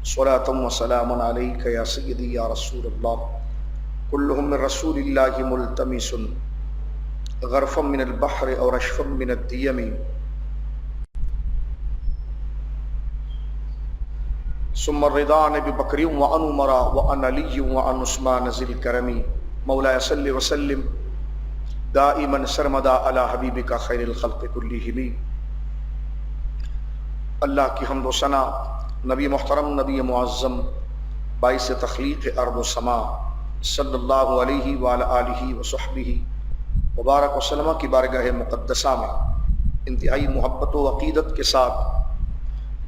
صلاۃ و سلام علیک یا سیدی یا رسول اللہ کلہم من رسول اللہ ملتمس غرفا من البحر اور رشفا من الدیم ثم الرضا نبی بکر وعن عمر وعن علی وعن عثمان ذی الکرم مولاي صل وسلم دائما سرمدا علی حبیبک خیر الخلق کلہم۔ اللہ کی حمد و ثنا نبی محترم، نبی معظم، باعث تخلیق ارض و سما صلی اللہ علیہ وآلہ آلہ وصحبہ مبارک وسلم کی بارگاہ مقدسہ میں انتہائی محبت و عقیدت کے ساتھ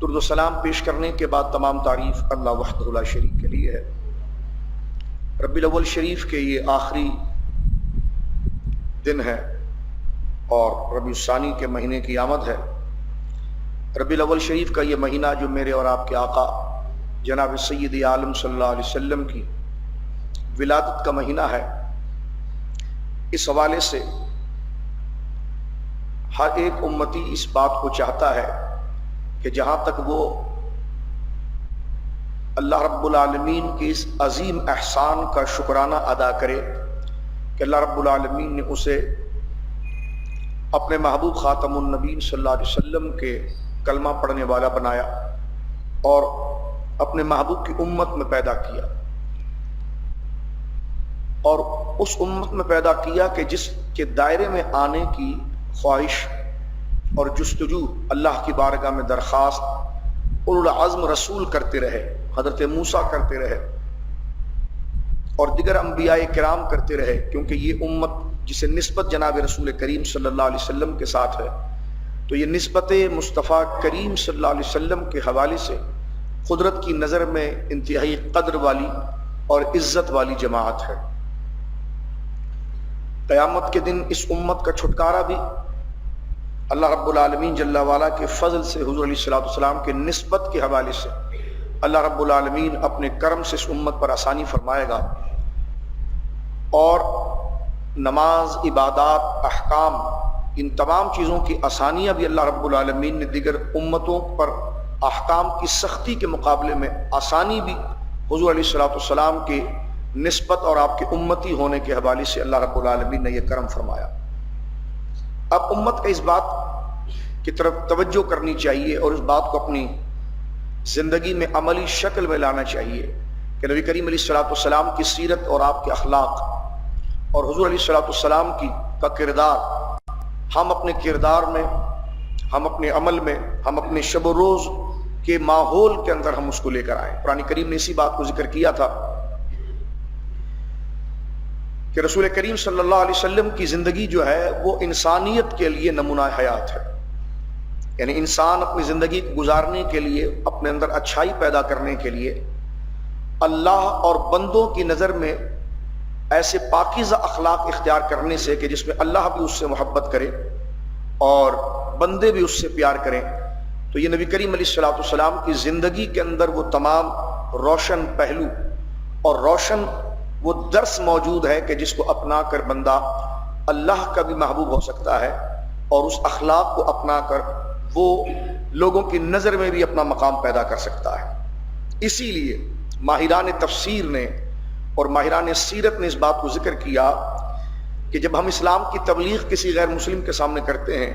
درود و سلام پیش کرنے کے بعد تمام تعریف اللہ وحدہ لا شریک کے لیے ہے۔ ربیع الاول شریف کے یہ آخری دن ہے اور ربیع الثانی کے مہینے کی آمد ہے۔ ربیع الاول شریف کا یہ مہینہ جو میرے اور آپ کے آقا جناب سید عالم صلی اللہ علیہ وسلم کی ولادت کا مہینہ ہے، اس حوالے سے ہر ایک امتی اس بات کو چاہتا ہے کہ جہاں تک وہ اللہ رب العالمین کے اس عظیم احسان کا شکرانہ ادا کرے کہ اللہ رب العالمین نے اسے اپنے محبوب خاتم النبیین صلی اللہ علیہ وسلم کے کلمہ پڑھنے والا بنایا اور اپنے محبوب کی امت میں پیدا کیا، اور اس امت میں پیدا کیا کہ جس کے دائرے میں آنے کی خواہش اور جستجو اللہ کی بارگاہ میں درخواست اولو العزم رسول کرتے رہے، حضرت موسیٰ کرتے رہے اور دیگر انبیاء کرام کرتے رہے، کیونکہ یہ امت جسے نسبت جناب رسول کریم صلی اللہ علیہ وسلم کے ساتھ ہے تو یہ نسبت مصطفیٰ کریم صلی اللہ علیہ وسلم کے حوالے سے قدرت کی نظر میں انتہائی قدر والی اور عزت والی جماعت ہے۔ قیامت کے دن اس امت کا چھٹکارا بھی اللہ رب العالمین جل وعلا کے فضل سے حضور علیہ السلام کے نسبت کے حوالے سے اللہ رب العالمین اپنے کرم سے اس امت پر آسانی فرمائے گا، اور نماز، عبادات، احکام، ان تمام چیزوں کی آسانیاں بھی اللہ رب العالمین نے دیگر امتوں پر احکام کی سختی کے مقابلے میں آسانی بھی حضور علیہ السلام کے نسبت اور آپ کے امتی ہونے کے حوالے سے اللہ رب العالمین نے یہ کرم فرمایا۔ اب امت کا اس بات کی طرف توجہ کرنی چاہیے اور اس بات کو اپنی زندگی میں عملی شکل میں لانا چاہیے کہ نبی کریم علیہ السلام کی سیرت اور آپ کے اخلاق اور حضور علیہ السلام کا کردار ہم اپنے کردار میں، ہم اپنے عمل میں، ہم اپنے شب و روز کے ماحول کے اندر ہم اس کو لے کر آئیں۔ قرآن کریم نے اسی بات کو ذکر کیا تھا کہ رسول کریم صلی اللہ علیہ وسلم کی زندگی جو ہے وہ انسانیت کے لیے نمونہ حیات ہے، یعنی انسان اپنی زندگی کو گزارنے کے لیے، اپنے اندر اچھائی پیدا کرنے کے لیے اللہ اور بندوں کی نظر میں ایسے پاکیزہ اخلاق اختیار کرنے سے کہ جس میں اللہ بھی اس سے محبت کرے اور بندے بھی اس سے پیار کریں، تو یہ نبی کریم علیہ السلام کی زندگی کے اندر وہ تمام روشن پہلو اور روشن وہ درس موجود ہے کہ جس کو اپنا کر بندہ اللہ کا بھی محبوب ہو سکتا ہے اور اس اخلاق کو اپنا کر وہ لوگوں کی نظر میں بھی اپنا مقام پیدا کر سکتا ہے۔ اسی لیے ماہران تفسیر نے اور ماہران سیرت نے اس بات کو ذکر کیا کہ جب ہم اسلام کی تبلیغ کسی غیر مسلم کے سامنے کرتے ہیں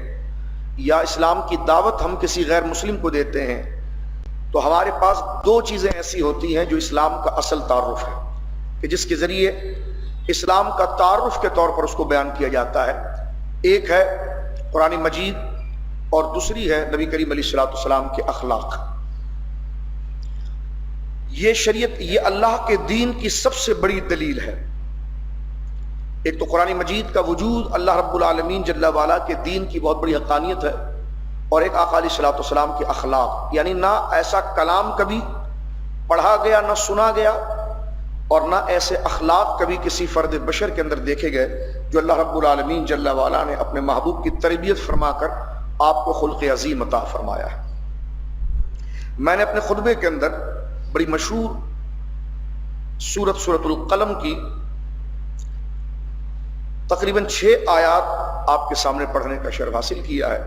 یا اسلام کی دعوت ہم کسی غیر مسلم کو دیتے ہیں تو ہمارے پاس دو چیزیں ایسی ہوتی ہیں جو اسلام کا اصل تعارف ہے، کہ جس کے ذریعے اسلام کا تعارف کے طور پر اس کو بیان کیا جاتا ہے۔ ایک ہے قرآن مجید اور دوسری ہے نبی کریم علیہ السلام کے اخلاق۔ یہ شریعت، یہ اللہ کے دین کی سب سے بڑی دلیل ہے۔ ایک تو قرآن مجید کا وجود اللہ رب العالمین جل وعلا کے دین کی بہت بڑی حقانیت ہے، اور ایک آقا علیہ السلام کے اخلاق، یعنی نہ ایسا کلام کبھی پڑھا گیا، نہ سنا گیا، اور نہ ایسے اخلاق کبھی کسی فرد بشر کے اندر دیکھے گئے جو اللہ رب العالمین جل وعلا نے اپنے محبوب کی تربیت فرما کر آپ کو خلق عظیم عطا فرمایا ہے۔ میں نے اپنے خطبے کے اندر بڑی مشہور سورت القلم کی تقریباً 6 آیات آپ کے سامنے پڑھنے کا شرف حاصل کیا ہے،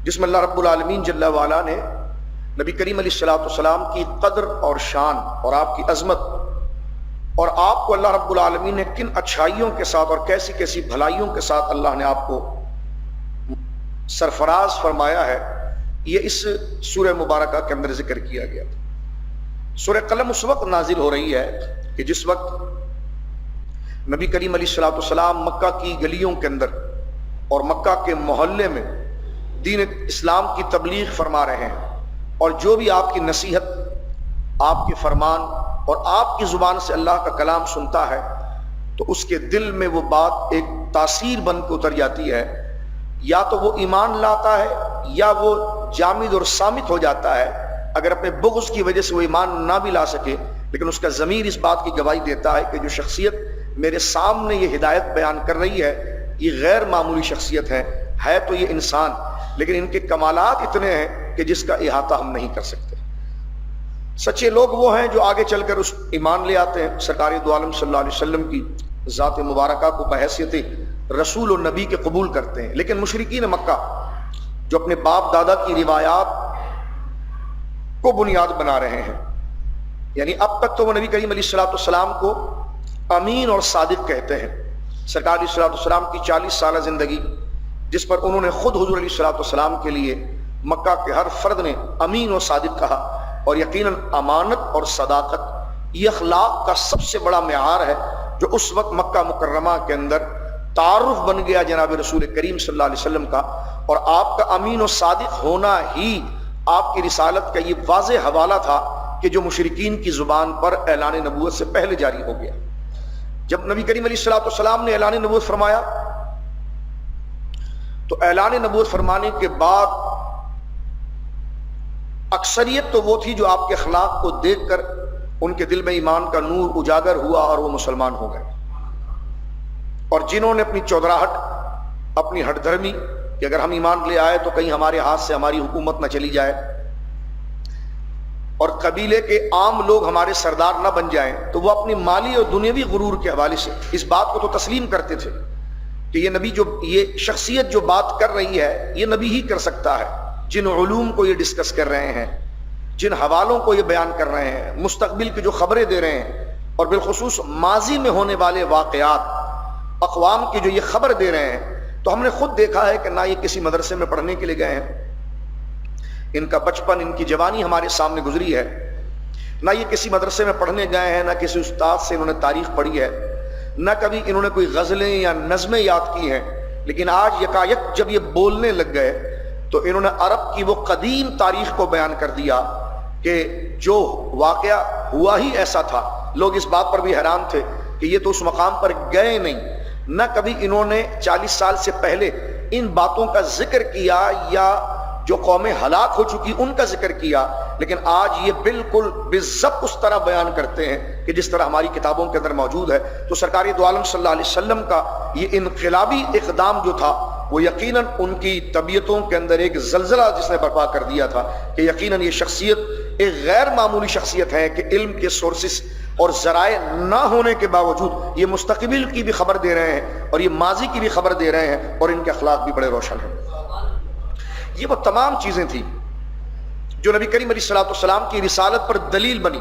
جس میں اللہ رب العالمین جل وعلا نے نبی کریم علیہ الصلوۃ والسلام کی قدر اور شان اور آپ کی عظمت، اور آپ کو اللہ رب العالمین نے کن اچھائیوں کے ساتھ اور کیسی کیسی بھلائیوں کے ساتھ اللہ نے آپ کو سرفراز فرمایا ہے، یہ اس سورہ مبارکہ کے اندر ذکر کیا گیا تھا۔ سورہ قلم اس وقت نازل ہو رہی ہے کہ جس وقت نبی کریم علیہ الصلوۃ والسلام مکہ کی گلیوں کے اندر اور مکہ کے محلے میں دین اسلام کی تبلیغ فرما رہے ہیں، اور جو بھی آپ کی نصیحت، آپ کے فرمان اور آپ کی زبان سے اللہ کا کلام سنتا ہے تو اس کے دل میں وہ بات ایک تاثیر بن کے اتر جاتی ہے، یا تو وہ ایمان لاتا ہے یا وہ جامد اور صامت ہو جاتا ہے۔ اگر اپنے بغض کی وجہ سے وہ ایمان نہ بھی لا سکے، لیکن اس کا ضمیر اس بات کی گواہی دیتا ہے کہ جو شخصیت میرے سامنے یہ ہدایت بیان کر رہی ہے یہ غیر معمولی شخصیت ہے تو یہ انسان، لیکن ان کے کمالات اتنے ہیں کہ جس کا احاطہ ہم نہیں کر سکتے۔ سچے لوگ وہ ہیں جو آگے چل کر اس ایمان لے آتے ہیں، سرکار دو عالم صلی اللہ علیہ وسلم کی ذات مبارکہ کو بحیثیت رسول و نبی کے قبول کرتے ہیں۔ لیکن مشرکین مکہ جو اپنے باپ دادا کی روایات کو بنیاد بنا رہے ہیں، یعنی اب تک تو وہ نبی کریم علیہ الصلوۃ والسلام کو امین اور صادق کہتے ہیں۔ سرکار علیہ الصلوۃ والسلام کی 40 سالہ زندگی جس پر انہوں نے خود حضور علیہ الصلوۃ والسلام کے لیے مکہ کے ہر فرد نے امین اور صادق کہا، اور یقیناً امانت اور صداقت یہ اخلاق کا سب سے بڑا معیار ہے جو اس وقت مکہ مکرمہ کے اندر تعارف بن گیا جناب رسول کریم صلی اللہ علیہ وسلم کا، اور آپ کا امین و صادق ہونا ہی آپ کی رسالت کا یہ واضح حوالہ تھا کہ جو مشرکین کی زبان پر اعلان نبوت سے پہلے جاری ہو گیا۔ جب نبی کریم علیہ الصلوۃ والسلام نے اعلان نبوت فرمایا تو اعلان نبوت فرمانے کے بعد اکثریت تو وہ تھی جو آپ کے اخلاق کو دیکھ کر ان کے دل میں ایمان کا نور اجاگر ہوا اور وہ مسلمان ہو گئے، اور جنہوں نے اپنی چودراہٹ، اپنی ہٹ دھرمی کہ اگر ہم ایمان لے آئے تو کہیں ہمارے ہاتھ سے ہماری حکومت نہ چلی جائے اور قبیلے کے عام لوگ ہمارے سردار نہ بن جائیں، تو وہ اپنی مالی اور دنیاوی غرور کے حوالے سے اس بات کو تو تسلیم کرتے تھے کہ یہ نبی یہ شخصیت جو بات کر رہی ہے یہ نبی ہی کر سکتا ہے، جن علوم کو یہ ڈسکس کر رہے ہیں، جن حوالوں کو یہ بیان کر رہے ہیں، مستقبل کی جو خبریں دے رہے ہیں، اور بالخصوص ماضی میں ہونے والے واقعات، اقوام کی جو یہ خبر دے رہے ہیں، تو ہم نے خود دیکھا ہے کہ نہ یہ کسی مدرسے میں پڑھنے کے لیے گئے ہیں، ان کا بچپن، ان کی جوانی ہمارے سامنے گزری ہے، نہ یہ کسی مدرسے میں پڑھنے گئے ہیں، نہ کسی استاد سے انہوں نے تاریخ پڑھی ہے، نہ کبھی انہوں نے کوئی غزلیں یا نظمیں یاد کی ہیں، لیکن آج یکایک جب یہ بولنے لگ گئے تو انہوں نے عرب کی وہ قدیم تاریخ کو بیان کر دیا کہ جو واقعہ ہوا ہی ایسا تھا۔ لوگ اس بات پر بھی حیران تھے کہ یہ تو اس مقام پر گئے نہیں، نہ کبھی انہوں نے 40 سال سے پہلے ان باتوں کا ذکر کیا یا جو قومیں ہلاک ہو چکی ان کا ذکر کیا، لیکن آج یہ بالکل بالضبط اس طرح بیان کرتے ہیں کہ جس طرح ہماری کتابوں کے اندر موجود ہے۔ تو سرکار دو عالم صلی اللہ علیہ وسلم کا یہ انقلابی اقدام جو تھا وہ یقیناً ان کی طبیعتوں کے اندر ایک زلزلہ جس نے برپا کر دیا تھا کہ یقیناً یہ شخصیت ایک غیر معمولی شخصیت ہے کہ علم کے سورسز اور ذرائع نہ ہونے کے باوجود یہ مستقبل کی بھی خبر دے رہے ہیں اور یہ ماضی کی بھی خبر دے رہے ہیں، اور ان کے اخلاق بھی بڑے روشن ہیں۔ یہ وہ تمام چیزیں تھیں جو نبی کریم علیہ الصلوۃ والسلام کی رسالت پر دلیل بنی،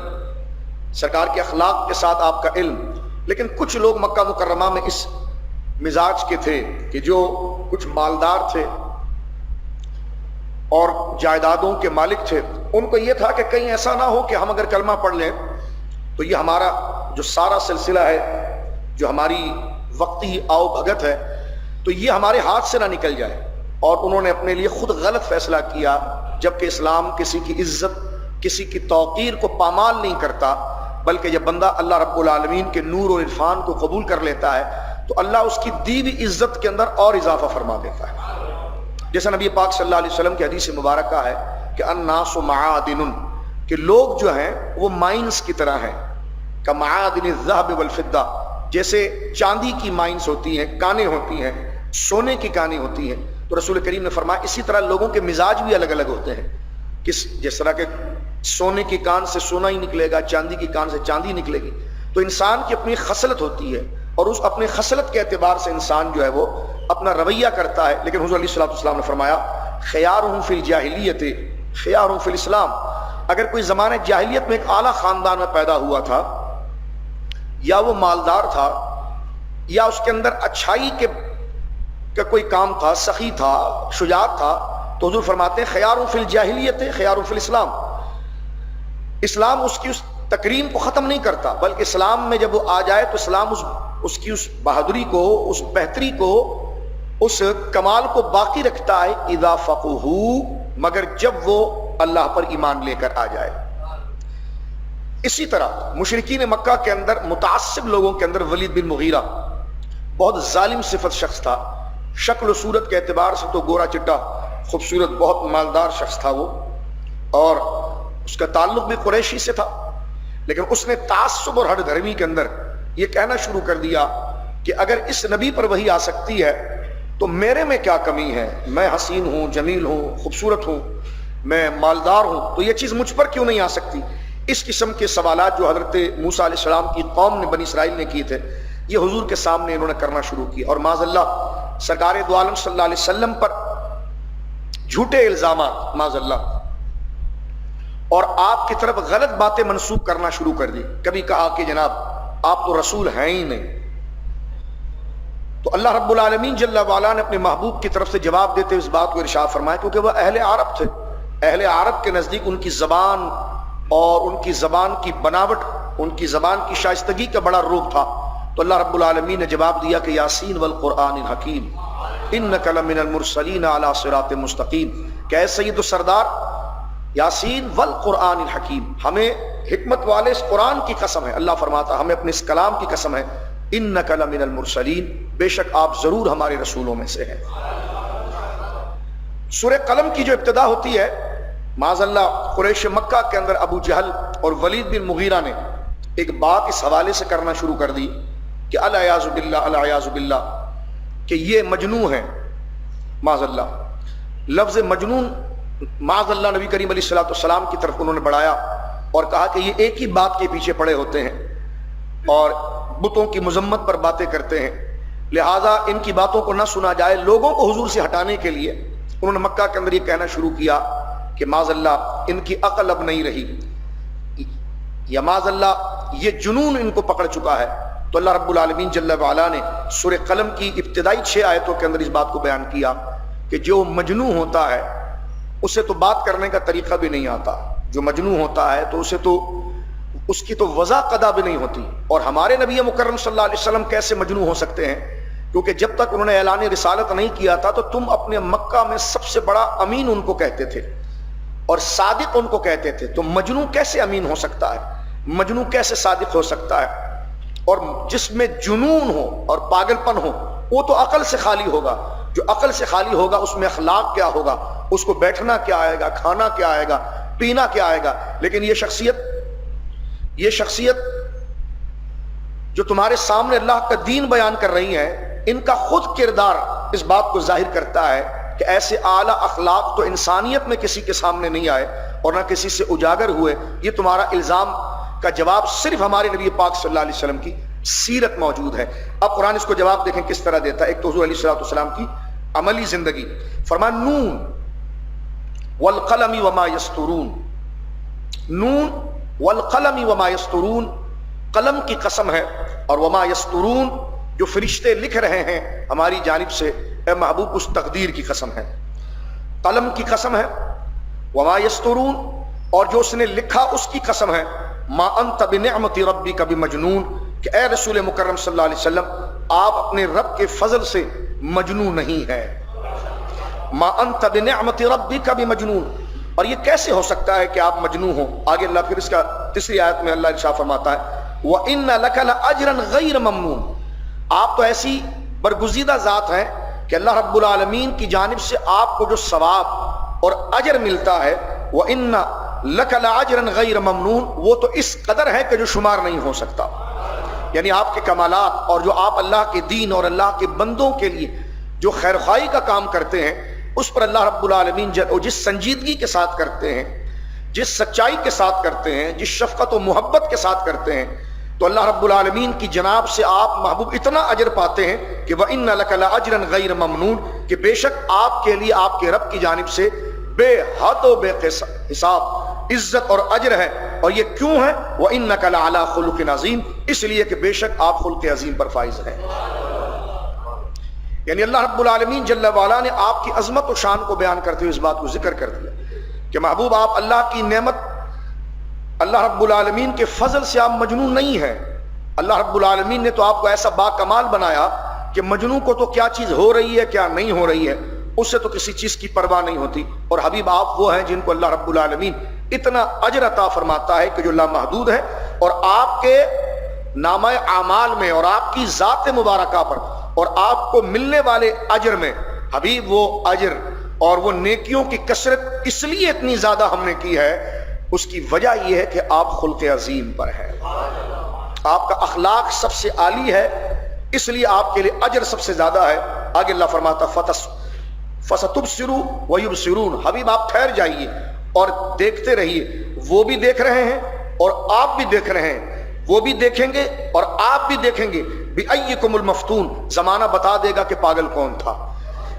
سرکار کے اخلاق کے ساتھ آپ کا علم۔ لیکن کچھ لوگ مکہ مکرمہ میں اس مزاج کے تھے کہ جو کچھ مالدار تھے اور جائیدادوں کے مالک تھے، ان کو یہ تھا کہ کہیں ایسا نہ ہو کہ ہم اگر کلمہ پڑھ لیں تو یہ ہمارا جو سارا سلسلہ ہے، جو ہماری وقتی آؤ بھگت ہے، تو یہ ہمارے ہاتھ سے نہ نکل جائے، اور انہوں نے اپنے لیے خود غلط فیصلہ کیا، جبکہ اسلام کسی کی عزت، کسی کی توقیر کو پامال نہیں کرتا، بلکہ جب بندہ اللہ رب العالمین کے نور اور عرفان کو قبول کر لیتا ہے تو اللہ اس کی دی ہوئی عزت کے اندر اور اضافہ فرما دیتا ہے۔ جیسا نبی پاک صلی اللہ علیہ وسلم کی حدیث مبارکہ ہے کہ الناس معادن، کہ لوگ جو ہیں وہ مائنز کی طرح ہیں، کمعادن الذهب والفضہ، جیسے چاندی کی مائنز ہوتی ہیں، کانیں ہوتی ہیں، سونے کی کانیں ہوتی ہیں، تو رسول کریم نے فرمایا اسی طرح لوگوں کے مزاج بھی الگ الگ ہوتے ہیں، جس طرح کہ سونے کی کان سے سونا ہی نکلے گا، چاندی کی کان سے چاندی نکلے گی، تو انسان کی اپنی خصلت ہوتی ہے، اور اس اپنے خصلت کے اعتبار سے انسان جو ہے وہ اپنا رویہ کرتا ہے۔ لیکن حضور علیہ الصلوۃ والسلام نے فرمایا خیارہم فی الجاہلیت خیارہم فی الاسلام، اگر کوئی زمانے جاہلیت میں ایک اعلیٰ خاندان میں پیدا ہوا تھا، یا وہ مالدار تھا، یا اس کے اندر اچھائی کا کوئی کام تھا، سخی تھا، شجاعت تھا، تو حضور فرماتے ہیں خیار فی الجاہلیت خیار فی الاسلام. اسلام اس کی اس تکریم کو ختم نہیں کرتا، بلکہ اسلام میں جب وہ آ جائے تو اسلام اس کی اس بہادری کو، اس بہتری کو، اس کمال کو باقی رکھتا ہے اذا فقہوا، مگر جب وہ اللہ پر ایمان لے کر آ جائے. اسی طرح مشرکین مکہ کے اندر متعصب لوگوں کے اندر ولید بن مغیرہ بہت ظالم صفت شخص تھا. شکل و صورت کے اعتبار سے تو گورا چٹا خوبصورت بہت مالدار شخص تھا وہ، اور اس کا تعلق بھی قریشی سے تھا، لیکن اس نے تعصب اور ہٹ دھرمی کے اندر یہ کہنا شروع کر دیا کہ اگر اس نبی پر وحی آ سکتی ہے تو میرے میں کیا کمی ہے؟ میں حسین ہوں، جمیل ہوں، خوبصورت ہوں، میں مالدار ہوں، تو یہ چیز مجھ پر کیوں نہیں آ سکتی؟ اس قسم کے سوالات جو حضرت موسیٰ علیہ السلام کی قوم نے، بنی اسرائیل نے کیے تھے، یہ حضور کے سامنے انہوں نے کرنا شروع کی. اور معاذ اللہ سرکار دو عالم صلی اللہ علیہ وسلم پر جھوٹے الزامات معاذ اللہ اور آپ کی طرف غلط باتیں منسوخ کرنا شروع کر دی. کبھی کہا کہ جناب آپ تو رسول ہیں ہی نہیں. تو اللہ رب العالمین جل وعلا نے اپنے محبوب کی طرف سے جواب دیتے اس بات کو ارشاد فرمایا، کیونکہ وہ اہل عرب تھے. اہل عرب کے نزدیک ان کی زبان اور ان کی زبان کی بناوٹ، ان کی زبان کی شائستگی کا بڑا روپ تھا. تو اللہ رب العالمین نے جواب دیا کہ یاسین والقرآن الحکیم انک لمن المرسلین علی صراط مستقیم، کہ اے سید و سردار یاسین والقرآن الحکیم، ہمیں حکمت والے اس قرآن کی قسم ہے. اللہ فرماتا ہمیں اپنے اس کلام کی قسم ہے، انک لمن المرسلین، بے شک آپ ضرور ہمارے رسولوں میں سے ہیں. سورہ قلم کی جو ابتدا ہوتی ہے، معاذ اللہ قریش مکہ کے اندر ابو جہل اور ولید بن مغیرہ نے ایک بات اس حوالے سے کرنا شروع کر دی کہ الیاذ باللہ الیاذ باللہ، کہ یہ مجنون ہے. معاذ اللہ لفظ مجنون معاذ اللہ نبی کریم علیہ الصلوۃ والسلام کی طرف انہوں نے بڑھایا اور کہا کہ یہ ایک ہی بات کے پیچھے پڑے ہوتے ہیں اور بتوں کی مذمت پر باتیں کرتے ہیں، لہذا ان کی باتوں کو نہ سنا جائے. لوگوں کو حضور سے ہٹانے کے لیے انہوں نے مکہ کے اندر یہ کہنا شروع کیا کہ معاذ اللہ ان کی عقل اب نہیں رہی، یا معاذ اللہ یہ جنون ان کو پکڑ چکا ہے. تو اللہ رب العالمین جل وعلا نے سورہ قلم کی ابتدائی 6 آیتوں کے اندر اس بات کو بیان کیا کہ جو مجنون ہوتا ہے اسے تو بات کرنے کا طریقہ بھی نہیں آتا. جو مجنون ہوتا ہے تو اسے تو اس کی تو وضاحت قدا بھی نہیں ہوتی. اور ہمارے نبی مکرم صلی اللہ علیہ وسلم کیسے مجنون ہو سکتے ہیں؟ کیونکہ جب تک انہوں نے اعلان رسالت نہیں کیا تھا تو تم اپنے مکہ میں سب سے بڑا امین ان کو کہتے تھے اور صادق ان کو کہتے تھے. تو مجنون کیسے امین ہو سکتا ہے؟ مجنون کیسے صادق ہو سکتا ہے؟ اور جس میں جنون ہو اور پاگل پن ہو وہ تو عقل سے خالی ہوگا. جو عقل سے خالی ہوگا اس میں اخلاق کیا ہوگا، اس کو بیٹھنا کیا آئے گا، کھانا کیا آئے گا، پینا کیا آئے گا. لیکن یہ شخصیت جو تمہارے سامنے اللہ کا دین بیان کر رہی ہے، ان کا خود کردار اس بات کو ظاہر کرتا ہے کہ ایسے اعلیٰ اخلاق تو انسانیت میں کسی کے سامنے نہیں آئے اور نہ کسی سے اجاگر ہوئے. یہ تمہارا الزام کا جواب صرف ہمارے نبی پاک صلی اللہ علیہ وسلم کی سیرت موجود ہے. اب قرآن اس کو جواب دیکھیں کس طرح دیتا ہے. ایک تو حضور علیہ الصلوۃ والسلام کی عملی زندگی، فرمایا نون والقلم وما یسطرون، نون والقلم وما یسطرون، قلم کی قسم ہے اور وما یسطرون، جو فرشتے لکھ رہے ہیں ہماری جانب سے، اے محبوب اس تقدیر کی قسم ہے. قلم کی قسم ہے، وما یسطرون، اور جو اس نے لکھا اس کی قسم ہے. ما انت بنعمت ربک بمجنون، کہ اے رسول مکرم صلی اللہ علیہ وسلم آپ اپنے رب کے فضل سے مجنون نہیں ہے. ما انت بنعمت ربک بمجنون، اور یہ کیسے ہو سکتا ہے کہ آپ مجنون ہوں؟ آگے اللہ پھر اس کا تیسری آیت میں اللہ ارشاد فرماتا ہے وَإِنَّ لَكَ لَأَجْرًا غَيْرَ مَمْنُونَ، آپ تو ایسی برگزیدہ ذات ہیں کہ اللہ رب العالمین کی جانب سے آپ کو جو ثواب اور اجر ملتا ہے، وَإِنَّ لَكَ لَأَجْرًا غَيْرَ مَمْنُونَ، وہ تو اس قدر ہے کہ جو شمار نہیں ہو سکتا. یعنی آپ کے کمالات اور جو آپ اللہ کے دین اور اللہ کے بندوں کے لیے جو خیرخواہی کا کام کرتے ہیں، اس پر اللہ رب العالمین جس سنجیدگی کے ساتھ کرتے ہیں، جس سچائی کے ساتھ کرتے ہیں، جس شفقت و محبت کے ساتھ کرتے ہیں، تو اللہ رب العالمین کی جناب سے آپ محبوب اتنا اجر پاتے ہیں کہ وَإِنَّ لَكَ لَأَجْرًا غَيْرَ مَمْنُونَ، کہ بے شک آپ کے لیے آپ کے رب کی جانب سے بے حد و بے حساب عزت اور اجر ہے. اور یہ کیوں ہے؟ وَإِنَّكَ لَعَلَىٰ خُلُقٍ عَظِيمٍ، اس لیے کہ بے شک آپ خلق عظیم پر فائز ہیں. یعنی اللہ رب العالمین جل وعلا نے آپ کی عظمت و شان کو بیان کرتے ہوئے اس بات کو ذکر کر دیا کہ محبوب آپ اللہ کی نعمت، اللہ رب العالمین کے فضل سے آپ مجنون نہیں ہیں. اللہ رب العالمین نے تو آپ کو ایسا با کمال بنایا کہ مجنون کو تو کیا چیز ہو رہی ہے کیا نہیں ہو رہی ہے اس سے تو کسی چیز کی پرواہ نہیں ہوتی. اور حبیب آپ وہ ہیں جن کو اللہ رب العالمین اتنا اجر عطا فرماتا ہے کہ جو لامحدود ہے، اور آپ کے نامہ اعمال میں اور آپ کی ذات مبارکہ پر اور آپ کو ملنے والے اجر میں حبیب وہ اجر اور وہ نیکیوں کی کثرت اس لیے اتنی زیادہ ہم نے کی ہے، اس کی وجہ یہ ہے کہ آپ خلق عظیم پر ہیں. آپ کا اخلاق سب سے عالی ہے، اس لیے آپ کے لیے اجر سب سے زیادہ ہے. آگے اللہ فرماتا فَسَتُبْصِرُوا وَيُبْصِرُونَ، حبیب آپ ٹھہر جائیے اور دیکھتے رہیے. وہ بھی دیکھ رہے ہیں اور آپ بھی دیکھ رہے ہیں، وہ بھی دیکھیں گے اور آپ بھی دیکھیں گے. بِأَيِّكُمُ الْمَفْتُونَ، زمانہ بتا دے گا کہ پاگل کون تھا.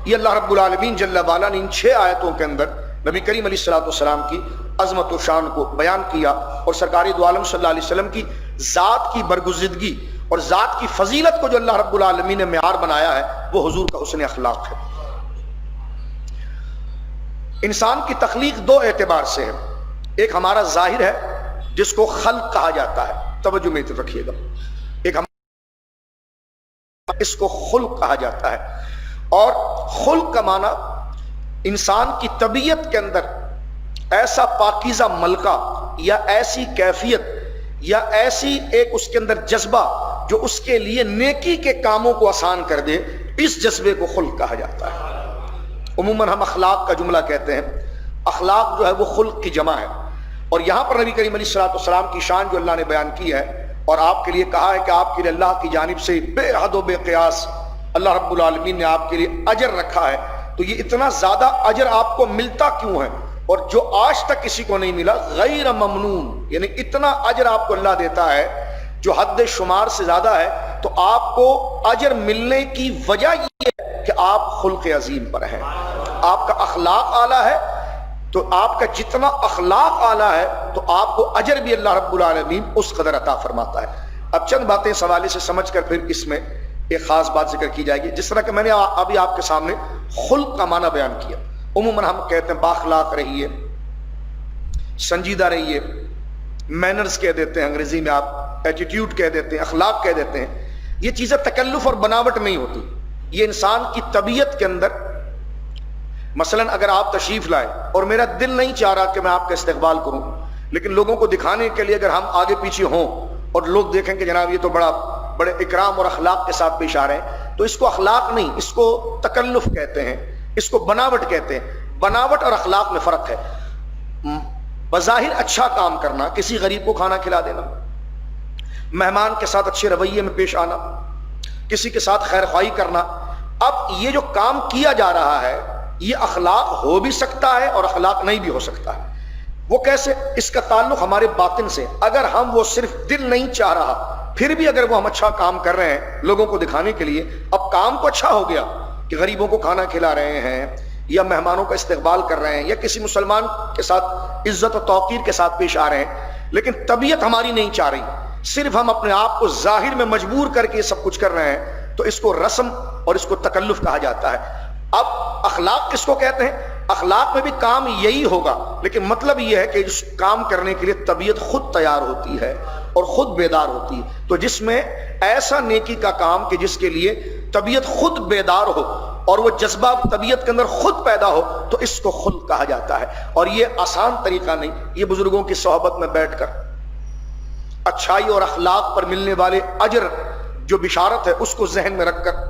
یہ اللہ رب العالمین جل وعلا نے ان 6 آیتوں کے اندر نبی کریم علیہ السلام کی عظمت و شان کو بیان کیا اور سرکار دو عالم صلی اللہ علیہ وسلم کی ذات کی برگزیدگی اور ذات کی فضیلت کو جو اللہ رب العالمین نے معیار بنایا ہے وہ حضور کا حسن اخلاق ہے. انسان کی تخلیق 2 اعتبار سے ہے. ایک ہمارا ظاہر ہے جس کو خلق کہا جاتا ہے، توجہ میں رکھیے گا. ایک اس کو خلق کہا جاتا ہے. اور خلق کا معنی انسان کی طبیعت کے اندر ایسا پاکیزہ ملکہ یا ایسی کیفیت یا ایسی ایک اس کے اندر جذبہ جو اس کے لیے نیکی کے کاموں کو آسان کر دے، اس جذبے کو خلق کہا جاتا ہے. عموماً ہم اخلاق کا جملہ کہتے ہیں، اخلاق جو ہے وہ خلق کی جمع ہے. اور یہاں پر نبی کریم علیہ السلام کی شان جو اللہ نے بیان کی ہے اور آپ کے لیے کہا ہے کہ آپ کے لیے اللہ کی جانب سے بے حد و بے قیاس اللہ رب العالمین نے آپ کے لیے اجر رکھا ہے. تو یہ اتنا زیادہ اجر آپ کو ملتا کیوں ہے؟ اور جو آج تک کسی کو نہیں ملا، غیر ممنون، یعنی اتنا اجر آپ کو اللہ دیتا ہے جو حد شمار سے زیادہ ہے. تو آپ کو اجر ملنے کی وجہ یہ ہے کہ آپ خلق عظیم پر ہیں، آپ کا اخلاق اعلیٰ ہے. تو آپ کا جتنا اخلاق اعلیٰ ہے تو آپ کو اجر بھی اللہ رب العالمین اس قدر عطا فرماتا ہے. اب چند باتیں اس حوالے سے سمجھ کر پھر اس میں ایک خاص بات ذکر کی جائے گی. جس طرح کہ میں نے ابھی آپ کے سامنے خلق کا معنی بیان کیا. عموماً ہم کہتے ہیں باخلاق رہیے، سنجیدہ رہیے، مینرز کہہ دیتے ہیں انگریزی میں، آپ ایٹیٹیوڈ کہہ دیتے ہیں، اخلاق کہہ دیتے ہیں. یہ چیزیں تکلف اور بناوٹ نہیں ہوتی، یہ انسان کی طبیعت کے اندر. مثلا اگر آپ تشریف لائے اور میرا دل نہیں چاہ رہا کہ میں آپ کا استقبال کروں، لیکن لوگوں کو دکھانے کے لیے اگر ہم آگے پیچھے ہوں اور لوگ دیکھیں کہ جناب یہ تو بڑے اکرام اور اخلاق کے ساتھ پیش آ رہے ہیں، تو اس کو اخلاق نہیں، اس کو تکلف کہتے ہیں، اس کو بناوٹ کہتے ہیں. بناوٹ اور اخلاق میں فرق ہے. بظاہر اچھا کام کرنا، کسی غریب کو کھانا کھلا دینا، مہمان کے ساتھ اچھے رویے میں پیش آنا، کسی کے ساتھ خیر خواہی کرنا. اب یہ جو کام کیا جا رہا ہے یہ اخلاق ہو بھی سکتا ہے اور اخلاق نہیں بھی ہو سکتا ہے. وہ کیسے؟ اس کا تعلق ہمارے باطن سے. اگر ہم وہ صرف دل نہیں چاہ رہا پھر بھی اگر وہ ہم اچھا کام کر رہے ہیں لوگوں کو دکھانے کے لیے، اب کام تو اچھا ہو گیا کہ غریبوں کو کھانا کھلا رہے ہیں یا مہمانوں کا استقبال کر رہے ہیں یا کسی مسلمان کے ساتھ عزت و توقیر کے ساتھ پیش آ رہے ہیں، لیکن طبیعت ہماری نہیں چاہ رہی، صرف ہم اپنے آپ کو ظاہر میں مجبور کر کے یہ سب کچھ کر رہے ہیں، تو اس کو رسم اور اس کو تکلف کہا جاتا ہے. اب اخلاق کس کو کہتے ہیں؟ اخلاق میں بھی کام یہی ہوگا، لیکن مطلب یہ ہے کہ اس کام کرنے کے لیے طبیعت خود تیار ہوتی ہے اور خود بیدار ہوتی ہے. تو جس میں ایسا نیکی کا کام کہ جس کے لیے طبیعت خود بیدار ہو اور وہ جذبہ طبیعت کے اندر خود پیدا ہو، تو اس کو خلق کہا جاتا ہے. اور یہ آسان طریقہ نہیں، یہ بزرگوں کی صحبت میں بیٹھ کر اچھائی اور اخلاق پر ملنے والے اجر جو بشارت ہے اس کو ذہن میں رکھ کر،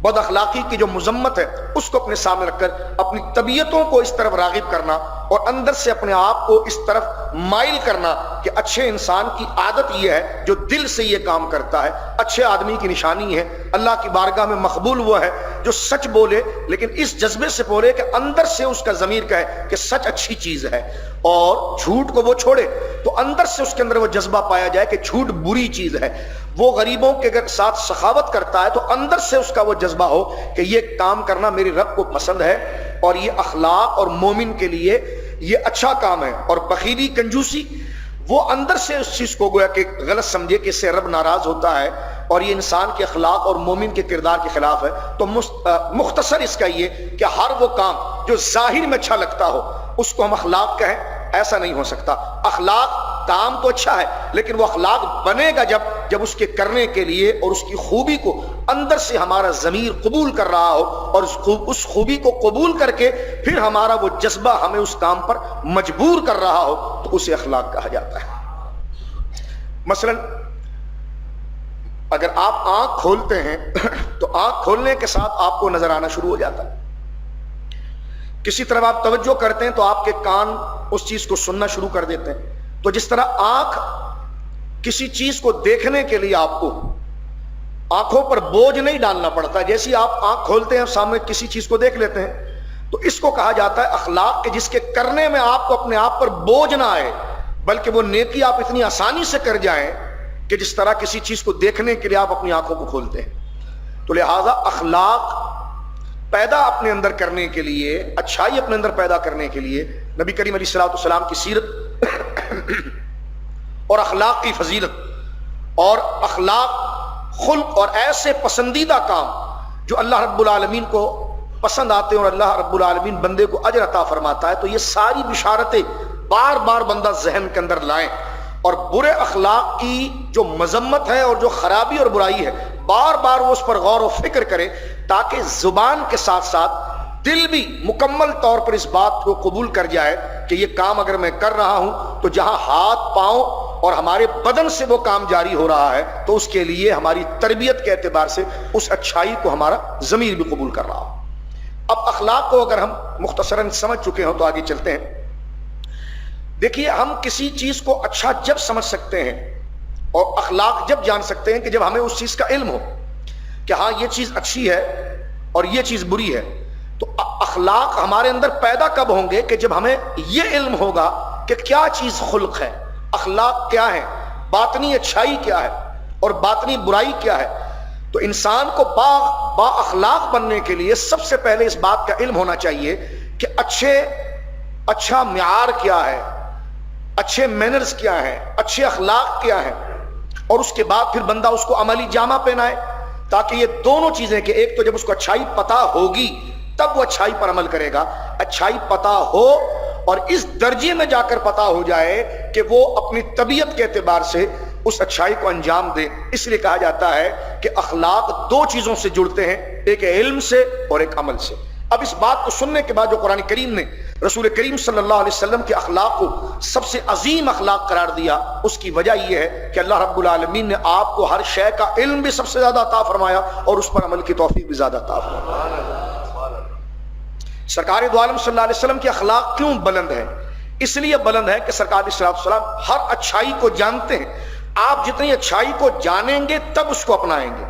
بد اخلاقی کی جو مذمت ہے اس کو اپنے سامنے رکھ کر اپنی طبیعتوں کو اس طرف راغب کرنا اور اندر سے اپنے آپ کو اس طرف مائل کرنا کہ اچھے انسان کی عادت یہ ہے جو دل سے یہ کام کرتا ہے. اچھے آدمی کی نشانی ہے اللہ کی بارگاہ میں مقبول وہ ہے جو سچ بولے لیکن اس جذبے سے بولے کہ اندر سے اس کا ضمیر کہے کہ سچ اچھی چیز ہے اور جھوٹ کو وہ چھوڑے تو اندر سے اس کے اندر وہ جذبہ پایا جائے کہ جھوٹ بری چیز ہے. وہ غریبوں کے ساتھ سخاوت کرتا ہے تو اندر سے اس کا وہ جذبہ ہو کہ یہ کام کرنا میرے رب کو پسند ہے اور یہ اخلاق اور مومن کے لیے یہ اچھا کام ہے، اور بخیلی کنجوسی وہ اندر سے اس چیز کو گویا کہ غلط سمجھے کہ اس سے رب ناراض ہوتا ہے اور یہ انسان کے اخلاق اور مومن کے کردار کے خلاف ہے، تو مختصر اس کا یہ کہ ہر وہ کام جو ظاہر میں اچھا لگتا ہو اس کو ہم اخلاق کہیں، ایسا نہیں ہو سکتا۔ اخلاق کام تو اچھا ہے لیکن وہ اخلاق بنے گا جب اس کے کرنے کے لیے اور اس کی خوبی کو اندر سے ہمارا ضمیر قبول کر رہا ہو، اور اس خوبی کو قبول کر کے پھر ہمارا وہ جذبہ ہمیں اس کام پر مجبور کر رہا ہو، تو اسے اخلاق کہا جاتا ہے۔ مثلا اگر آپ آنکھ کھولتے ہیں تو آنکھ کھولنے کے ساتھ آپ کو نظر آنا شروع ہو جاتا ہے، کسی طرح آپ توجہ کرتے ہیں تو آپ کے کان اس چیز کو سننا شروع کر دیتے ہیں۔ تو جس طرح آنکھ کسی چیز کو دیکھنے کے لیے آپ کو آنکھوں پر بوجھ نہیں ڈالنا پڑتا، جیسی آپ آنکھ کھولتے ہیں سامنے کسی چیز کو دیکھ لیتے ہیں، تو اس کو کہا جاتا ہے اخلاق کہ جس کے کرنے میں آپ کو اپنے آپ پر بوجھ نہ آئے، بلکہ وہ نیکی آپ اتنی آسانی سے کر جائیں کہ جس طرح کسی چیز کو دیکھنے کے لیے آپ اپنی آنکھوں کو کھولتے ہیں۔ تو لہذا اخلاق پیدا اپنے اندر کرنے کے لیے، اچھائی اپنے اندر پیدا کرنے کے لیے نبی کریم علیہ الصلوۃ والسلام کی سیرت اور اخلاق کی فضیلت اور اخلاق، خلق اور ایسے پسندیدہ کام جو اللہ رب العالمین کو پسند آتے ہیں اور اللہ رب العالمین بندے کو اجر عطا فرماتا ہے، تو یہ ساری بشارتیں بار بار بندہ ذہن کے اندر لائیں، اور برے اخلاق کی جو مذمت ہے اور جو خرابی اور برائی ہے بار بار وہ اس پر غور و فکر کرے، تاکہ زبان کے ساتھ ساتھ دل بھی مکمل طور پر اس بات کو قبول کر جائے کہ یہ کام اگر میں کر رہا ہوں تو جہاں ہاتھ پاؤں اور ہمارے بدن سے وہ کام جاری ہو رہا ہے تو اس کے لیے ہماری تربیت کے اعتبار سے اس اچھائی کو ہمارا ضمیر بھی قبول کر رہا ہو۔ اب اخلاق کو اگر ہم مختصراً سمجھ چکے ہوں تو آگے چلتے ہیں۔ دیکھیے، ہم کسی چیز کو اچھا جب سمجھ سکتے ہیں اور اخلاق جب جان سکتے ہیں کہ جب ہمیں اس چیز کا علم ہو کہ ہاں یہ چیز اچھی ہے اور یہ چیز بری ہے۔ تو اخلاق ہمارے اندر پیدا کب ہوں گے؟ کہ جب ہمیں یہ علم ہوگا کہ کیا چیز خلق ہے، اخلاق کیا ہے، باطنی اچھائی کیا ہے اور باطنی برائی کیا ہے۔ تو انسان کو با اخلاق بننے کے لیے سب سے پہلے اس بات کا علم ہونا چاہیے کہ اچھا معیار کیا ہے، اچھے مینرز کیا ہیں، اچھے اخلاق کیا ہیں، اور اس کے بعد پھر بندہ اس کو عملی جامہ پہنائے، تاکہ یہ دونوں چیزیں کہ ایک تو جب اس کو اچھائی پتہ ہوگی تب وہ اچھائی پر عمل کرے گا، اچھائی پتہ ہو اور اس درجے میں جا کر پتہ ہو جائے کہ وہ اپنی طبیعت کے اعتبار سے اس اچھائی کو انجام دے۔ اس لیے کہا جاتا ہے کہ اخلاق دو چیزوں سے جڑتے ہیں، ایک علم سے اور ایک عمل سے۔ اب اس بات کو سننے کے بعد جو قرآن کریم نے رسول کریم صلی اللہ علیہ وسلم کے اخلاق کو سب سے عظیم اخلاق قرار دیا، اس کی وجہ یہ ہے کہ اللہ رب العالمین نے آپ کو ہر شے کا علم بھی سب سے زیادہ عطا فرمایا اور اس پر عمل کی توفیق بھی زیادہ عطا فرمایا۔ سرکار دو عالم صلی اللہ علیہ وسلم کے اخلاق کیوں بلند ہیں؟ اس لیے بلند ہے کہ سرکار علیہ السلام ہر اچھائی کو جانتے ہیں۔ آپ جتنی اچھائی کو جانیں گے تب اس کو اپنائیں گے۔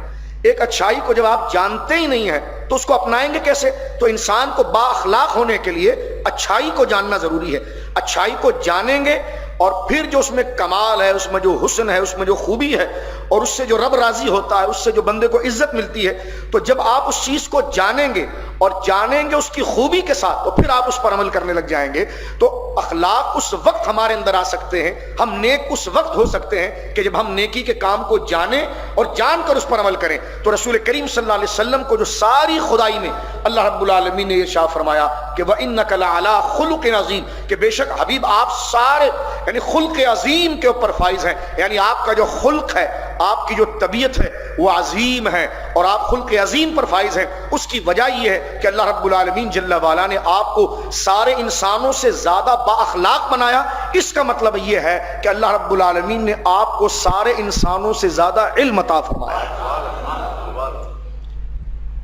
ایک اچھائی کو جب آپ جانتے ہی نہیں ہیں تو اس کو اپنائیں گے کیسے؟ تو انسان کو با اخلاق ہونے کے لیے اچھائی کو جاننا ضروری ہے۔ اچھائی کو جانیں گے اور پھر جو اس میں کمال ہے، اس میں جو حسن ہے، اس میں جو خوبی ہے اور اس سے جو رب راضی ہوتا ہے، اس سے جو بندے کو عزت ملتی ہے، تو جب آپ اس چیز کو جانیں گے اور جانیں گے اس کی خوبی کے ساتھ تو پھر آپ اس پر عمل کرنے لگ جائیں گے۔ تو اخلاق اس وقت ہمارے اندر آ سکتے ہیں، ہم نیک اس وقت ہو سکتے ہیں کہ جب ہم نیکی کے کام کو جانیں اور جان کر اس پر عمل کریں۔ تو رسول کریم صلی اللہ علیہ وسلم کو جو ساری خدائی میں اللہ رب العالمین نے ارشاد فرمایا کہ وَإِنَّكَ لَعَلَىٰ خُلُقٍ عَظِيمٍ، کہ بے شک حبیب آپ سارے یعنی خلق عظیم کے اوپر فائز ہیں، یعنی آپ کا جو خلق ہے، آپ کی جو طبیعت ہے وہ عظیم ہے اور آپ خلق عظیم پر فائز ہیں۔ اس کی وجہ یہ ہے کہ اللہ رب العالمین جل وعلا نے آپ کو سارے انسانوں سے زیادہ با اخلاق بنایا۔ اس کا مطلب یہ ہے کہ اللہ رب العالمین نے آپ کو سارے انسانوں سے زیادہ علم عطا فرمایا،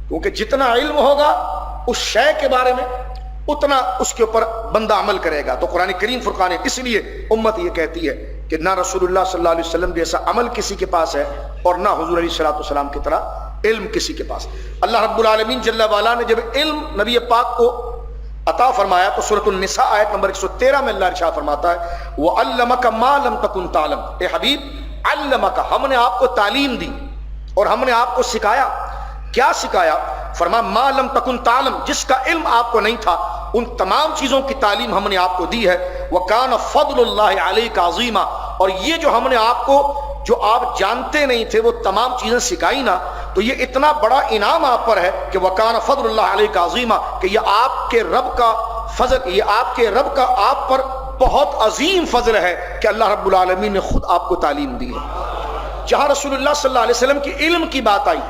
کیونکہ جتنا علم ہوگا اس شے کے بارے میں اتنا اس کے اوپر بندہ عمل کرے گا۔ تو قرآن کریم فرقان، اس لیے امت یہ کہتی ہے کہ نہ رسول اللہ صلی اللہ علیہ وسلم جیسا عمل کسی کے پاس ہے اور نہ حضور علیہ الصلوۃ والسلام کی طرح علم کسی کے پاس۔ اللہ رب العالمین جل وعلا نے جب علم نبی پاک کو عطا فرمایا تو سورۃ النساء آیت نمبر 113 میں اللہ ارشاد فرماتا ہے وَعَلَّمَكَ مَا لَمْ تَكُنْ تَعْلَمْ، اے حبیب علمک، ہم نے آپ کو تعلیم دی اور ہم نے آپ کو سکھایا۔ کیا سکھایا؟ فرمایا ما لم تکن تعلم، جس کا علم آپ کو نہیں تھا ان تمام چیزوں کی تعلیم ہم نے آپ کو دی ہے. وَكَانَ فَضْلُ اللَّهِ عَلَيْكَ عَظِيمًا, اور یہ جو ہم نے آپ کو جو آپ جانتے نہیں تھے وہ تمام چیزیں سکھائی نا, تو یہ اتنا بڑا انعام آپ پر ہے کہ وَكَانَ فَضْلُ اللَّهِ عَلَيْكَ عَظِيمًا, کہ یہ آپ کے رب کا فضل, یہ آپ کے رب کا آپ پر بہت عظیم فضل ہے کہ اللہ رب العالمین نے خود آپ کو تعلیم دی ہے. جہاں رسول اللہ صلی اللہ علیہ وسلم کی علم کی بات آئی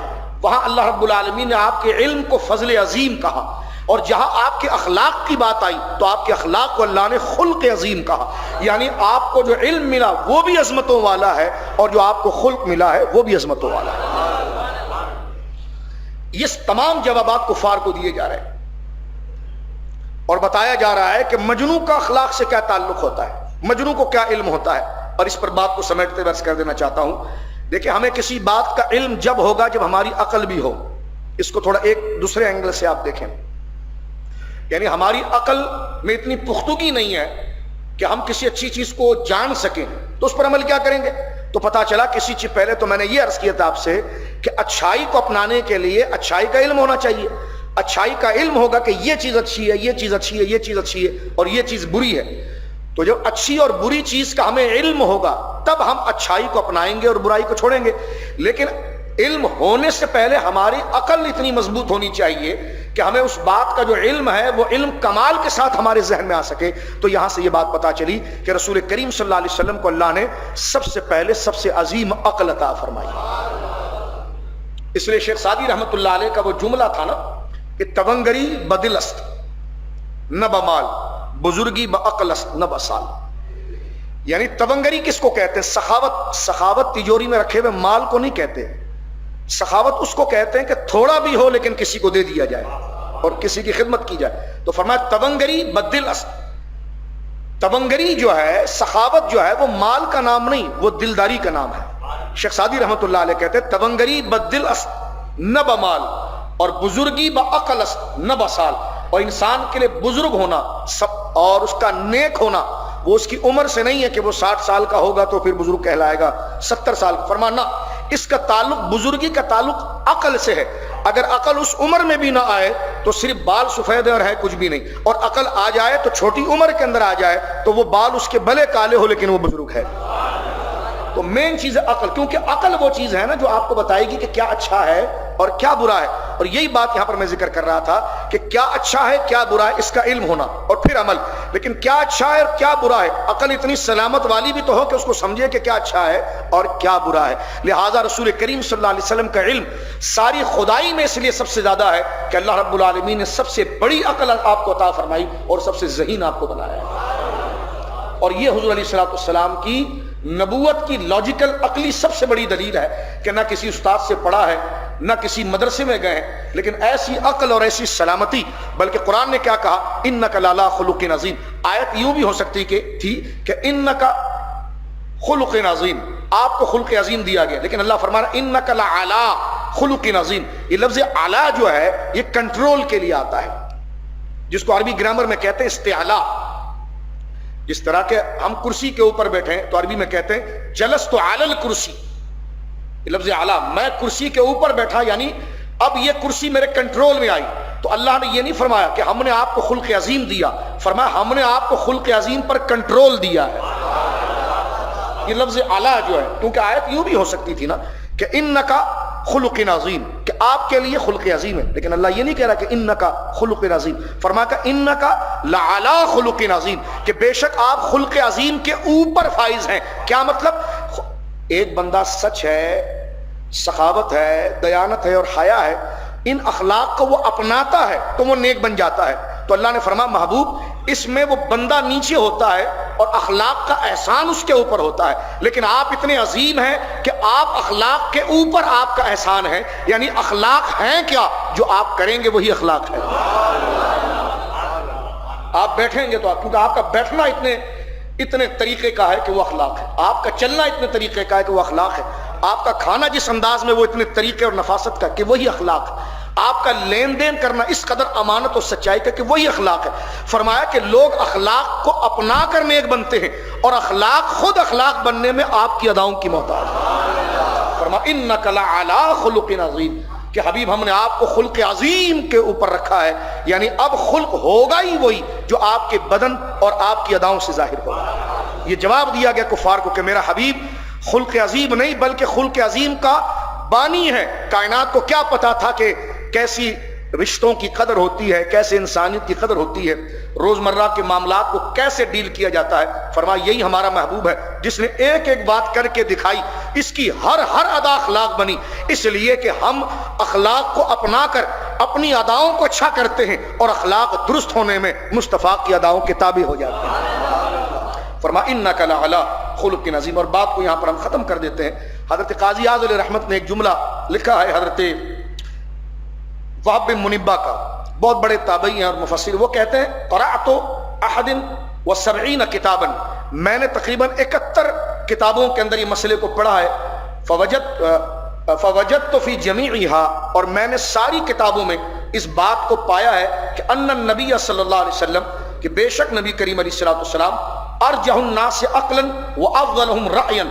وہاں اللہ رب العالمین نے آپ کے علم کو فضل عظیم کہا, اور جہاں آپ کے اخلاق کی بات آئی تو آپ کے اخلاق کو اللہ نے خلق عظیم کہا. یعنی آپ کو جو علم ملا وہ بھی عظمتوں والا ہے, اور جو آپ کو خلق ملا ہے وہ بھی عظمتوں والا ہے. یہ تمام جوابات کفار کو دیے جا رہے ہیں, اور بتایا جا رہا ہے کہ مجنو کا اخلاق سے کیا تعلق ہوتا ہے, مجنو کو کیا علم ہوتا ہے. اور اس پر بات کو سمیٹتے ہوئے عرض کر دینا چاہتا ہوں, دیکھیں ہمیں کسی بات کا علم جب ہوگا جب ہماری عقل بھی ہو. اس کو تھوڑا ایک دوسرے اینگل سے آپ دیکھیں, یعنی ہماری عقل میں اتنی پختگی نہیں ہے کہ ہم کسی اچھی چیز کو جان سکیں, تو اس پر عمل کیا کریں گے. تو پتا چلا کسی چیز, پہلے تو میں نے یہ عرض کیا تھا آپ سے کہ اچھائی کو اپنانے کے لیے اچھائی کا علم ہونا چاہیے. اچھائی کا علم ہوگا کہ یہ چیز اچھی ہے, یہ چیز اچھی ہے, یہ چیز اچھی ہے, اور یہ چیز بری ہے. تو جب اچھی اور بری چیز کا ہمیں علم ہوگا تب ہم اچھائی کو اپنائیں گے اور برائی کو چھوڑیں گے. لیکن علم ہونے سے پہلے ہماری عقل اتنی مضبوط ہونی چاہیے کہ ہمیں اس بات کا جو علم ہے وہ علم کمال کے ساتھ ہمارے ذہن میں آ سکے. تو یہاں سے یہ بات پتا چلی کہ رسول کریم صلی اللہ علیہ وسلم کو اللہ نے سب سے پہلے سب سے عظیم عقل عطا فرمائی. اس لیے شیخ سعدی رحمت اللہ علیہ کا وہ جملہ تھا نا کہ تونگری بدل است نہ بمال, بزرگی بعقل است نہ بسال. یعنی تونگری کس کو کہتے ہیں؟ سخاوت. سخاوت تجوری میں رکھے ہوئے مال کو نہیں کہتے, سخاوت اس کو کہتے ہیں کہ تھوڑا بھی ہو لیکن کسی کو دے دیا جائے اور کسی کی خدمت کی جائے. تو فرمایا تونگری بدل است. تونگری جو ہے, سخاوت جو ہے, وہ مال کا نام نہیں, وہ دلداری کا نام ہے. شیخ سعدی رحمت اللہ علیہ کہتے ہیں تونگری بدل است نہ بمال, اور بزرگی بعقل است نہ بسال. اور انسان کے لیے بزرگ ہونا اور اس کا نیک ہونا وہ اس کی عمر سے نہیں ہے کہ وہ 60 سال کا ہوگا تو پھر بزرگ کہلائے گا, 70 سال کا. فرمانا اس کا تعلق, بزرگی کا تعلق عقل سے ہے. اگر عقل اس عمر میں بھی نہ آئے تو صرف بال سفید اور ہے کچھ بھی نہیں, اور عقل آ جائے تو چھوٹی عمر کے اندر آ جائے تو وہ بال اس کے بھلے کالے ہو لیکن وہ بزرگ ہے. تو مین چیز ہے عقل, کیونکہ عقل وہ چیز ہے نا جو آپ کو بتائے گی کہ کیا اچھا ہے اور کیا برا ہے. اور یہی بات یہاں پر میں ذکر کر رہا تھا کہ کیا اچھا ہے کیا برا ہے اس کا علم ہونا اور پھر عمل. لیکن کیا اچھا ہے اور کیا برا ہے, عقل اتنی سلامت والی بھی تو ہو کہ اس کو سمجھے کہ کیا اچھا ہے اور کیا برا ہے. لہٰذا رسول کریم صلی اللہ علیہ وسلم کا علم ساری خدائی میں اس لیے سب سے زیادہ ہے کہ اللہ رب العالمین نے سب سے بڑی عقل آپ کو عطا فرمائی اور سب سے ذہین آپ کو بنایا ہے. اور یہ حضور علیہ السلام کی نبوت کی لاجیکل عقلی سب سے بڑی دلیل ہے کہ نہ کسی استاد سے پڑھا ہے نہ کسی مدرسے میں گئے ہیں, لیکن ایسی عقل اور ایسی سلامتی. بلکہ قرآن نے کیا کہا, انک لعلی خلق عظیم. آیت یوں بھی ہو سکتی تھی کہ انک خلق عظیم, آپ کو خلق عظیم دیا گیا, لیکن اللہ فرما رہا انک لعلی خلق عظیم. یہ لفظ اعلی جو ہے یہ کنٹرول کے لیے آتا ہے, جس کو عربی گرامر میں کہتے ہیں استعلا. جس طرح کہ ہم کرسی کے اوپر بیٹھے ہیں تو عربی میں کہتے ہیں جلست علی الکرسی. یہ لفظ اعلی, میں کرسی کے اوپر بیٹھا, یعنی اب یہ کرسی میرے کنٹرول میں آئی. تو اللہ نے یہ نہیں فرمایا کہ ہم نے آپ کو خلق عظیم دیا, فرمایا ہم نے آپ کو خلق عظیم پر کنٹرول دیا ہے. یہ لفظ اعلی جو ہے, کیونکہ آیت یوں بھی ہو سکتی تھی نا کہ انکا خلق عظیم, کہ آپ کے لیے خلق عظیم ہے, لیکن اللہ یہ نہیں کہہ رہا کہ انکا خلق عظیم, فرمایا کہ انکا لعلی خلق عظیم, کہ بے شک آپ خلق عظیم کے اوپر فائز ہیں. کیا مطلب؟ ایک بندہ سچ ہے, سخاوت ہے, دیانت ہے اور حیا ہے, ان اخلاق کو وہ اپناتا ہے تو وہ نیک بن جاتا ہے. تو اللہ نے فرمایا محبوب اس میں وہ بندہ نیچے ہوتا ہے اور اخلاق کا احسان اس کے اوپر ہوتا ہے, لیکن آپ اتنے عظیم ہیں کہ آپ اخلاق کے اوپر آپ کا احسان ہے. یعنی اخلاق ہیں کیا, جو آپ کریں گے وہی اخلاق ہے. آپ بیٹھیں گے تو کیونکہ آپ کا بیٹھنا اتنے طریقے کا ہے کہ وہ اخلاق ہے, آپ کا چلنا اتنے طریقے کا ہے کہ وہ اخلاق ہے, آپ کا کھانا جس انداز میں وہ اتنے طریقے اور نفاست کا کہ وہی اخلاق ہے, آپ کا لین دین کرنا اس قدر امانت اور سچائی کا کہ وہی اخلاق ہے. فرمایا کہ لوگ اخلاق کو اپنا کر نیک بنتے ہیں اور اخلاق خود اخلاق بننے میں آپ کی اداؤں کی محتاج ہے. فرمایا انک لعلی خلق عظیم, کہ حبیب ہم نے آپ کو خلق عظیم کے اوپر رکھا ہے، یعنی اب خلق ہوگا ہی وہی جو آپ کے بدن اور آپ کی اداؤں سے ظاہر ہوگا۔ یہ جواب دیا گیا کفار کو کہ میرا حبیب خلق عظیم نہیں بلکہ خلق عظیم کا بانی ہے۔ کائنات کو کیا پتا تھا کہ کیسی رشتوں کی قدر ہوتی ہے، کیسے انسانیت کی قدر ہوتی ہے، روزمرہ کے معاملات کو کیسے ڈیل کیا جاتا ہے۔ فرمایا یہی ہمارا محبوب ہے جس نے ایک ایک بات کر کے دکھائی، اس کی ہر ادا اخلاق بنی، اس لیے کہ ہم اخلاق کو اپنا کر اپنی اداؤں کو اچھا کرتے ہیں اور اخلاق درست ہونے میں مصطفیٰ کی اداؤں کے تابع ہو جاتے ہیں۔ فرمایا انک لعلی خلق عظیم، اور بات کو یہاں پر ہم ختم کر دیتے ہیں۔ حضرت قاضی اعظم علیہ رحمت نے ایک جملہ لکھا ہے، حضرت وہب بن منبہ کا، بہت بڑے تابعی ہیں اور مفسر، وہ کہتے ہیں قرأت احد و70 کتابا، میں نے تقریباً 71 کتابوں کے اندر یہ مسئلے کو پڑھا ہے، فوجدت فی جمیعہا، اور میں نے ساری کتابوں میں اس بات کو پایا ہے کہ ان النبی صلی اللہ علیہ وسلم، کہ بے شک نبی کریم علیہ السلام ارجح الناس عقلا وافضلهم رأیا،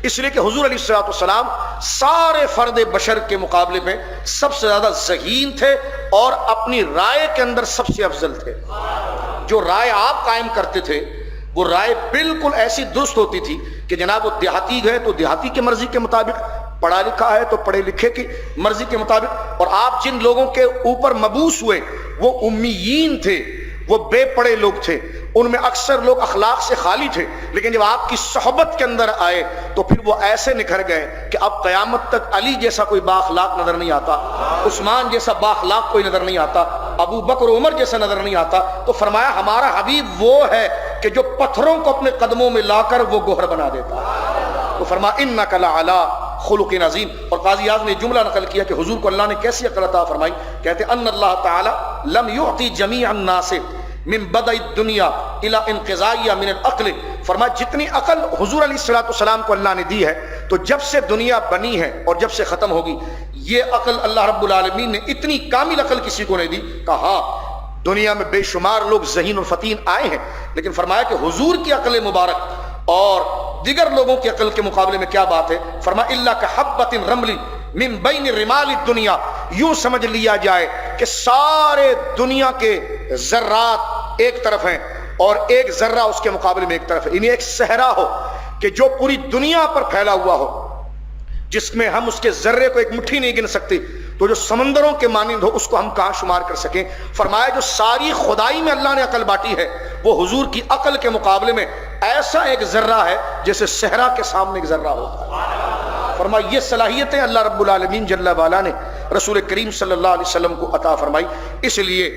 اس لیے کہ حضور علیہ السلام سارے فرد بشر کے مقابلے میں سب سے زیادہ ذہین تھے اور اپنی رائے کے اندر سب سے افضل تھے۔ جو رائے آپ قائم کرتے تھے وہ رائے بالکل ایسی درست ہوتی تھی کہ جناب وہ دیہاتی گئے تو دیہاتی کی مرضی کے مطابق، پڑھا لکھا ہے تو پڑھے لکھے کی مرضی کے مطابق، اور آپ جن لوگوں کے اوپر مبعوث ہوئے وہ امیین تھے، وہ بے پڑھے لوگ تھے، ان میں اکثر لوگ اخلاق سے خالی تھے، لیکن جب آپ کی صحبت کے اندر آئے تو پھر وہ ایسے نکھر گئے کہ اب قیامت تک علی جیسا کوئی با اخلاق نظر نہیں آتا، عثمان جیسا با اخلاق کوئی نظر نہیں آتا، ابو بکر عمر جیسا نظر نہیں آتا۔ تو فرمایا ہمارا حبیب وہ ہے کہ جو پتھروں کو اپنے قدموں میں لا کر وہ گوہر بنا دیتا ہے۔ تو فرمایا انک لعلی خلق عظیم۔ اور قاضی اعظم نے جملہ نقل کیا کہ حضور کو اللہ نے کیسی عقل عطا فرمائی، کہتے ان اللہ تعالی لم یعطی جمیع الناس من بدء الدنیا الى انقضائیہ من العقل، فرمایا جتنی عقل حضور علیہ السلام کو اللہ نے دی ہے تو جب سے دنیا بنی ہے اور جب سے ختم ہوگی یہ عقل اللہ رب العالمین نے اتنی کامل عقل کسی کو نہیں دی۔ کہا دنیا میں بے شمار لوگ ذہین اور فتین آئے ہیں، لیکن فرمایا کہ حضور کی عقل مبارک اور دیگر لوگوں کی عقل کے مقابلے میں کیا بات ہے، فرمایا الا کحبۃ رمل من بین رمال الدنیا، یوں سمجھ لیا جائے کہ سارے دنیا کے ذرات ایک طرف ہیں اور ایک ذرہ اس کے مقابلے میں ایک طرف ہے، یعنی ایک صحرا ہو کہ جو پوری دنیا پر پھیلا ہوا ہو، جس میں ہم اس کے ذرے کو ایک مٹھی نہیں گن سکتے، تو جو سمندروں کے مانند ہو اس کو ہم کہاں شمار کر سکیں۔ فرمایا جو ساری خدائی میں اللہ نے عقل بانٹی ہے وہ حضور کی عقل کے مقابلے میں ایسا ایک ذرہ ہے جیسے صحرا کے سامنے ایک ذرہ ہوتا ہے۔ فرمایا یہ صلاحیتیں اللہ رب العالمین جل وعلا نے رسول کریم صلی اللہ علیہ وسلم کو عطا فرمائی، اس لیے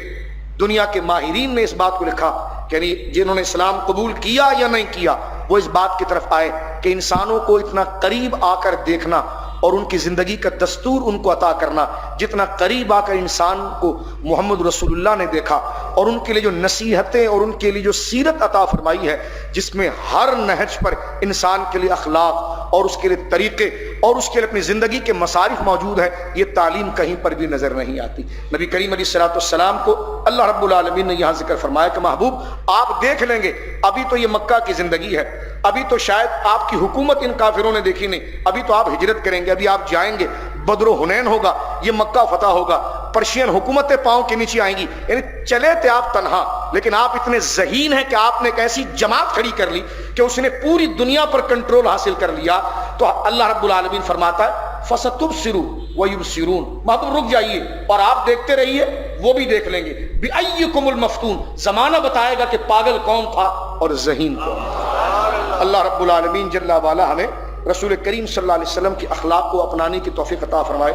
دنیا کے ماہرین نے اس بات کو لکھا یعنی جنہوں نے اسلام قبول کیا یا نہیں کیا وہ اس بات کی طرف آئے کہ انسانوں کو اتنا قریب آ کر دیکھنا اور ان کی زندگی کا دستور ان کو عطا کرنا، جتنا قریب آ کر انسان کو محمد رسول اللہ نے دیکھا اور ان کے لیے جو نصیحتیں اور ان کے لیے جو سیرت عطا فرمائی ہے جس میں ہر نہج پر انسان کے لیے اخلاق اور اس کے لیے طریقے اور اس کے لیے اپنی زندگی کے مصارف موجود ہے، یہ تعلیم کہیں پر بھی نظر نہیں آتی۔ نبی کریم علیہ السلام کو اللہ رب العالمین نے یہاں ذکر فرمایا کہ محبوب آپ دیکھ لیں گے، ابھی تو یہ مکہ کی زندگی ہے، ابھی تو شاید آپ کی حکومت ان کافروں نے دیکھی نہیں، ابھی تو آپ ہجرت کریں گے، ابھی آپ جائیں گے، بدر و حنین ہوگا، یہ مکہ فتح ہوگا، پرشین حکومتیں پاؤں کے نیچے آئیں گی، یعنی چلے تھے آپ تنہا لیکن آپ اتنے ذہین ہیں کہ آپ نے ایک ایسی جماعت کھڑی کر لی کہ اس نے پوری دنیا پر کنٹرول حاصل کر لیا۔ تو اللہ رب العالمین فرماتا ہے فَسَتُبْصِرُ وَيُبْصِرُونَ، محبوب رک جائیے اور آپ دیکھتے رہیے وہ بھی دیکھ لیں گے، بِأَيِّكُمُ الْمَفْتُونَ، زمانہ بتائے گا کہ پاگل کون تھا اور ذہین کون تھا۔ اللہ رب العالمین جل وعلا ہمیں رسول کریم صلی اللہ علیہ وسلم کی اخلاق کو اپنانے کی توفیق عطا فرمائے۔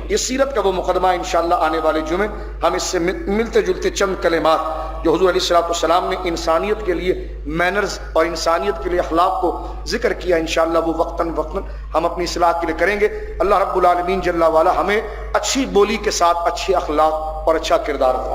یہ سیرت کا وہ مقدمہ انشاءاللہ آنے والے جمعے ہم اس سے ملتے جلتے چند کلمات جو حضور علیہ السلام نے انسانیت کے لیے مینرز اور انسانیت کے لیے اخلاق کو ذکر کیا، انشاءاللہ وہ وقتاً ہم اپنی اصلاح کے لیے کریں گے۔ اللہ رب العالمین جل وعلا ہمیں اچھی بولی کے ساتھ اچھی اخلاق اور اچھا کردار